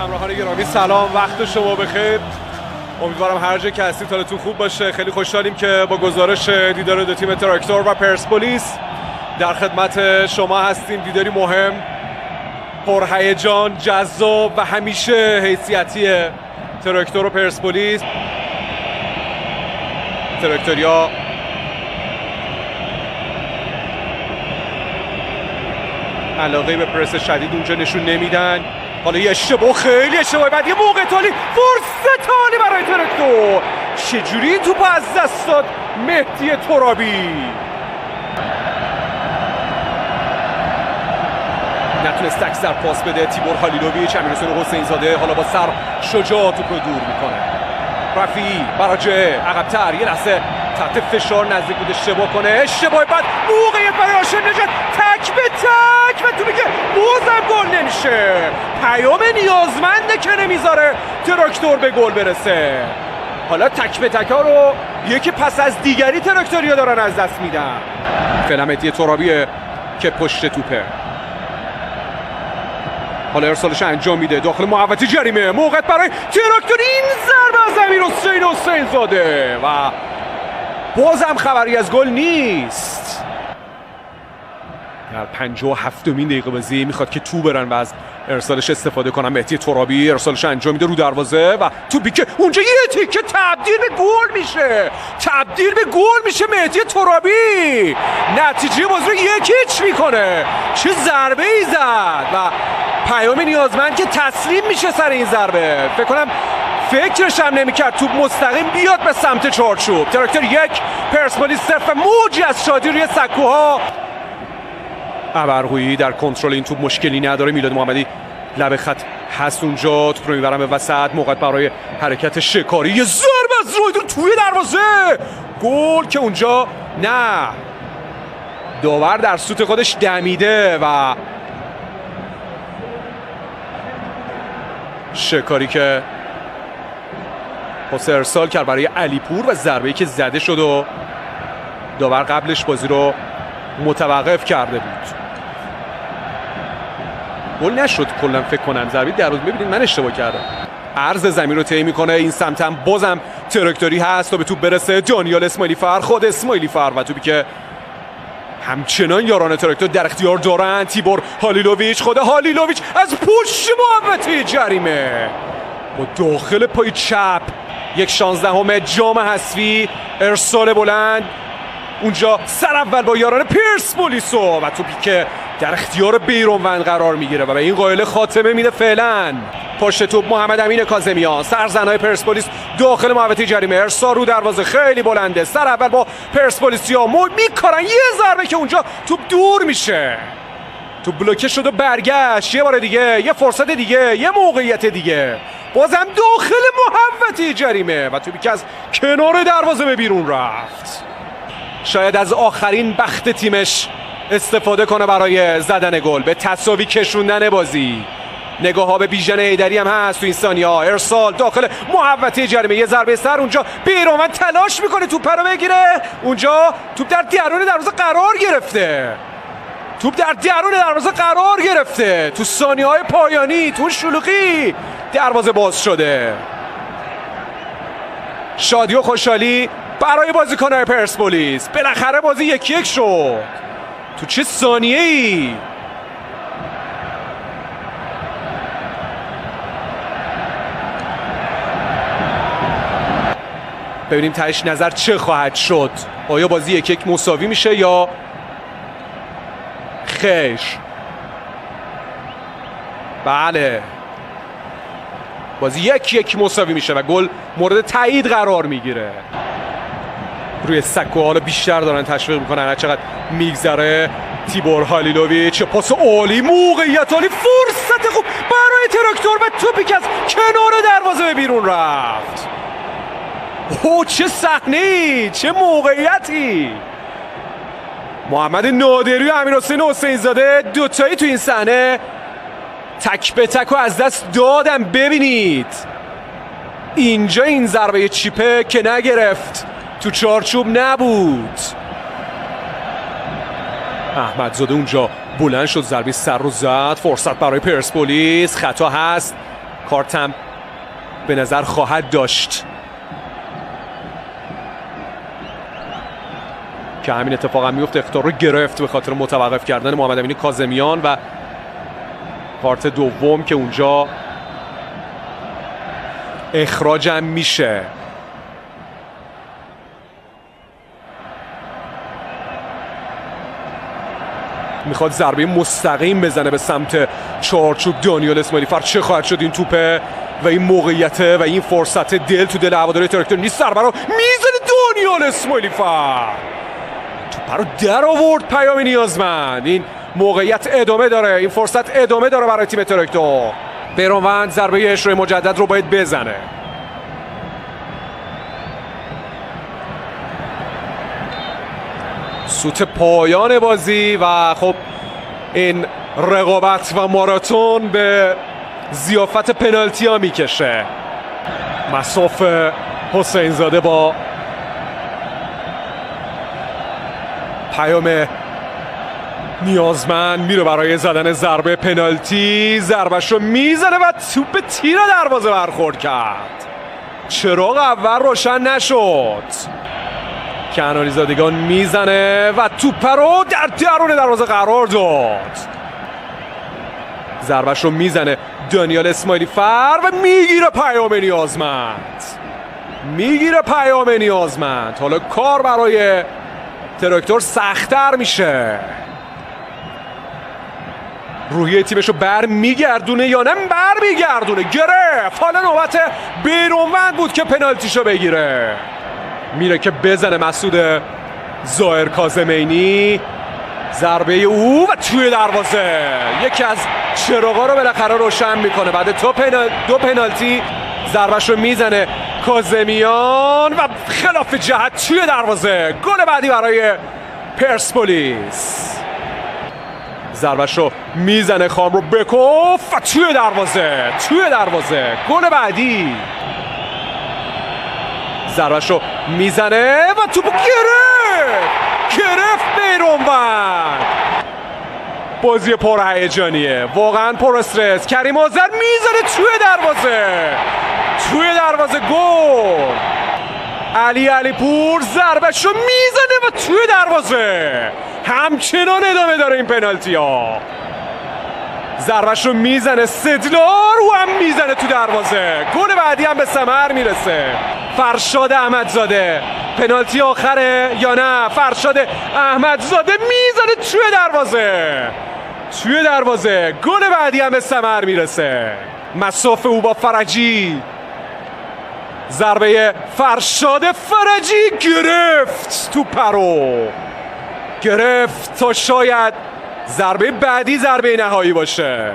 همراهان گرامی سلام، وقت شما بخیر. امیدوارم هر جا که هستید حالتون خوب باشه. خیلی خوشحالیم که با گزارش دیدار دو تیم تراکتور و پرسپولیس در خدمت شما هستیم. دیداری مهم، پرهیجان، جذاب و همیشه حیثیتی تراکتور و پرسپولیس. تراکتوریا علاقه به پرس شدید اونجا نشون نمیدن. حالا یه اشتباه، خیلی اشتباه، بعد یه موقع تالی، فرصت تالی برای تراکتور. چجوری این توپ از دست داد مهدی ترابی؟ نتونست عکس در پاس بده تیبور هالیلوویچ. امیرحسین حسین زاده حالا با سر شجاع توپ رو دور میکنه. رفیعی براجعه عقب‌تر، یه لحظه تحت فشار نزدیک بود اشتباه کنه. اشتباه، بعد موقعیت برای هاشم نژاد، تک به تک و توپی که بازم گل نمیشه. پیام نیازمنده که نمیذاره تراکتور به گل برسه. حالا تک به تک ها رو یکی پس از دیگری تراکتوریا دارن از دست میدن. فعلا مهدی ترابیه که پشت توپه. حالا ارسالش انجام میده داخل محوطه جریمه. موقعیت برای تراکتور، این ضربه از امیرحسین حسین زاده و بازم خبری از گل نیست. در 57مین دقیقه بازی میخواد که تو برن و از ارسالش استفاده کنن. مهدی ترابی ارسالش انجام میده رو دروازه و توپی که اونجا یه تیکه تبدیل به گل میشه. تبدیل به گل میشه مهدی ترابی. نتیجه بازی رو 1-0 میکنه. چه ضربه ای زد و پیام نیازمند که تسلیم میشه سر این ضربه. فکر کنم فکرش هم نمیکرد توپ مستقیم بیاد به سمت چارچوب. تراکتور 1، پرسپولیس 0. موجی از شادی روی سکوها. ابرقویی در کنترل این توپ مشکلی نداره. میلاد محمدی لب خط هست اونجا، توپ رو میبرن به وسط. موقع برای حرکت شکاری، یه ضربه از رویدون توی دروازه. گل که اونجا نه، داور در سوت خودش دمیده و شکاری که پاس ارسال کرد برای علیپور و ضربه‌ای که زده شد و داور قبلش بازی رو متوقف کرده بود. گل نشد کلا فکر کنم. ضربه در روز ببینید من اشتباه کردم. عرض زمین رو طی میکنه. این سمت هم بازم تراکتوری هست تا به توپ برسه. دانیال اسماعیلی فر، خود اسماعیلی فر و توپی که همچنان یاران تراکتور در اختیار دارن. تیبور هالیلوویچ، خود هالیلوویچ از پشت محوطه جریمه با داخل پای چپ 1/16 جام حذفی. ارسال بلند اونجا سر اول با یاران پرسپولیس و توپی که در اختیار بیرونوند قرار میگیره و به این قائله خاتمه میده. فعلا پشت توپ محمد امین کاظمیان، سرزنای پرسپولیس داخل محوطه جریمه. ارسال رو دروازه خیلی بلنده. سر اول با پرسپولیسیا میکارن یه ضربه که اونجا توپ دور میشه. توپ بلوکه شد و برگشت. یه بار دیگه، یه فرصت دیگه، یه موقعیت دیگه، بازم داخل محوطه جریمه و توپی که از کنار دروازه به بیرون رفت. شاید از آخرین بخت تیمش استفاده کنه برای زدن گل، به تساوی کشوندن بازی. نگاه ها به بیژن حیدری هم هست تو این ثانیه ها. ارسال داخل محوطه جریمه، یه ضربه سر اونجا. بیرونوند تلاش میکنه توپ رو بگیره. اونجا توپ در درون دروازه قرار گرفته. توپ در درون دروازه قرار گرفته. تو ثانیه های پایانی، تو شلوغی دروازه باز شده. شادی و خوشحالی برای بازیکن‌های پرسپولیس. بالاخره بازی 1-1 شد. تو چه ثانیه‌ای؟ ببینیم تهش نظر چه خواهد شد. آیا بازی 1-1 مساوی میشه یا خیر؟ بله، بازی 1-1 مساوی میشه و گل مورد تایید قرار میگیره. روی سکو حالا بیشتر دارن تشویق میکنن هر چقدر میگذره. تیبور هالیلوویچ، پاس عالی، موقعیت عالی، فرصت خوب برای تراکتور و توپی که از کنار دروازه به بیرون رفت. اوه چه صحنه‌ای، چه موقعیتی. محمد نادری و امیرحسین حسین زاده دوتایی تو این صحنه تک به تک و از دست دادن. ببینید اینجا این ضربه چیپه که نگرفت، تو چارچوب نبود. احمدزاده اونجا بلند شد، ضربه سر رو زد. فرصت برای پرسپولیس، خطا هست کارتم به نظر خواهد داشت که همین اتفاق هم میفته. اخطار رو گرفت به خاطر متوقف کردن محمد امین کاظمیان و کارت دوم که اونجا اخراجم میشه. میخواد ضربه مستقیم بزنه به سمت چارچوب دانیال اسماعیلی فر. چه خواهد شد این توپه و این موقعیته و این فرصت دل تو دل هواداری تراکتور نیست. ضربه رو میزنه دانیال اسماعیلی فر، توپ رو در آورد پیام نیازمند. این موقعیت ادامه داره، این فرصت ادامه داره برای تیم تراکتور. بیرانوند ضربه اشاره مجدد رو باید بزنه. سوت پایان بازی و خب این رقابت و ماراتون به ضیافت پنالتی ها میکشه. مصاف حسین زاده با پیام نیازمند میره برای زدن ضربه پنالتی. ضربهشو میزنه و توپ تیر دروازه برخورد کرد. چراغ اول روشن نشد. کنانی زادگان میزنه و توپ رو در درون دروازه قرار داد. ضربهشو میزنه دانیال اسماعیلی فر و میگیره پیام نیازمند. حالا کار برای تراکتور سخت‌تر میشه. روحیه تیمشو برمیگردونه یا نه برمیگردونه. گرفت. حالا نوبت بیرانوند بود که پنالتیشو بگیره. میره که بزنه مسعود ظاهر کاظمینی. ضربه او و توی دروازه. یکی از چراغا رو بالاخره روشن میکنه بعد دو پنالتی. ضربهش رو میزنه کاظمیان و خلاف جهت توی دروازه. گل بعدی برای پرسپولیس. ضربهش رو میزنه خام رو بکوف و توی دروازه. گل بعدی. ضربهش رو میزنه و توپو گرفت بیرانوند. بازی پرهیجانیه، واقعا پر استرس. کریم آذر میزنه توی دروازه. گل. علی پور ضربهشو میزنه و توی دروازه. همچنان ادامه داره این پنالتی ها. ضربهشو میزنه سدلار و هم میزنه تو دروازه. گل بعدی هم به ثمر میرسه. فرشاد احمدزاده. پنالتی آخره یا نه؟ فرشاد احمدزاده میزنه توی دروازه. گل بعدی هم به ثمر میرسه. مصاف او با فرجی. ضربه فرشاد فرجی گرفت توپ رو. تا شاید ضربه بعدی ضربه نهایی باشه.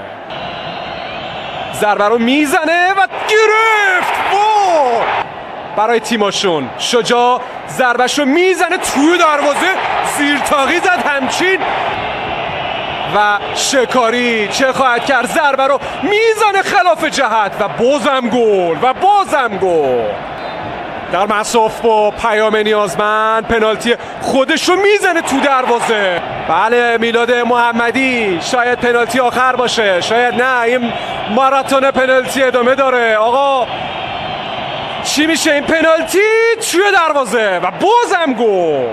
ضربه رو میزنه و گرفت. برای تیماشون شجاع ضربهشو میزنه توی دروازه. زیر تاقی زد همچین و شکاری چه خواهد کرد؟ ضربه رو میزنه خلاف جهت و بازم گل. در مصاف با پیام نیازمند پنالتی خودشو میزنه تو دروازه. بله میلاد محمدی، شاید پنالتی آخر باشه، شاید نه. این ماراتون پنالتی ادامه داره. آقا چی میشه؟ این پنالتی توی دروازه و بازم گل.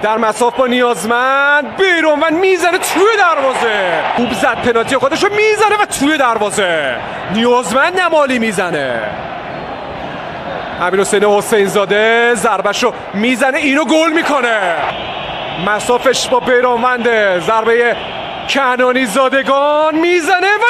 در مصاف با نیازمند بیرانوند میزنه توی دروازه. خوب زد پنالتی خودشو میزنه و توی دروازه. نیازمند نمالی میزنه. امیرحسین حسین زاده ضربهشو میزنه، اینو گل میکنه. مصافش با بیرانوند. ضربه کنانی زادگان میزنه و